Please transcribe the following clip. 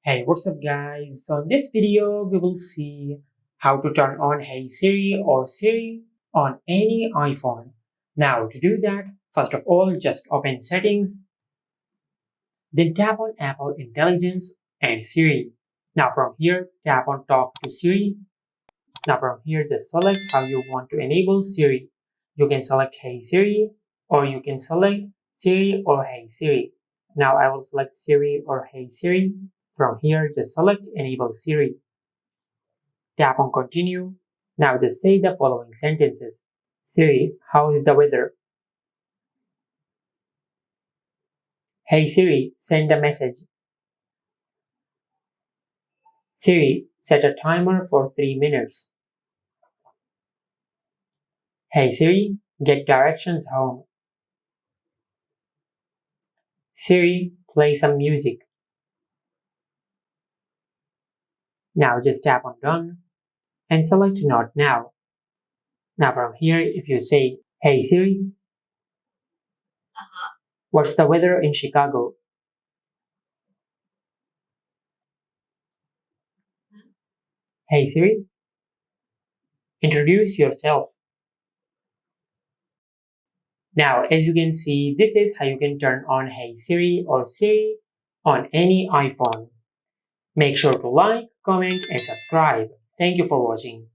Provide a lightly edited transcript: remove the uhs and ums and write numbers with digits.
Hey, what's up guys? So in this video, we will see how to turn on Hey Siri or Siri on any iPhone. Now to do that, first of all, just open settings, then tap on Apple Intelligence and Siri. Now from here, tap on Talk to Siri. Now from here, just select how you want to enable Siri. You can select Hey Siri or you can select Siri or Hey Siri. Now I will select Siri or Hey Siri. From here, just select Enable Siri. Tap on Continue. Now just say the following sentences. Siri, how is the weather? Hey Siri, send a message. Siri, set a timer for 3 minutes. Hey Siri, get directions home. Siri, play some music. Now just tap on Done and select Not Now. Now from here, if you say, Hey Siri, what's the weather in Chicago? Hey Siri, introduce yourself. Now, as you can see, this is how you can turn on Hey Siri or Siri on any iPhone. Make sure to like, comment, and subscribe. Thank you for watching.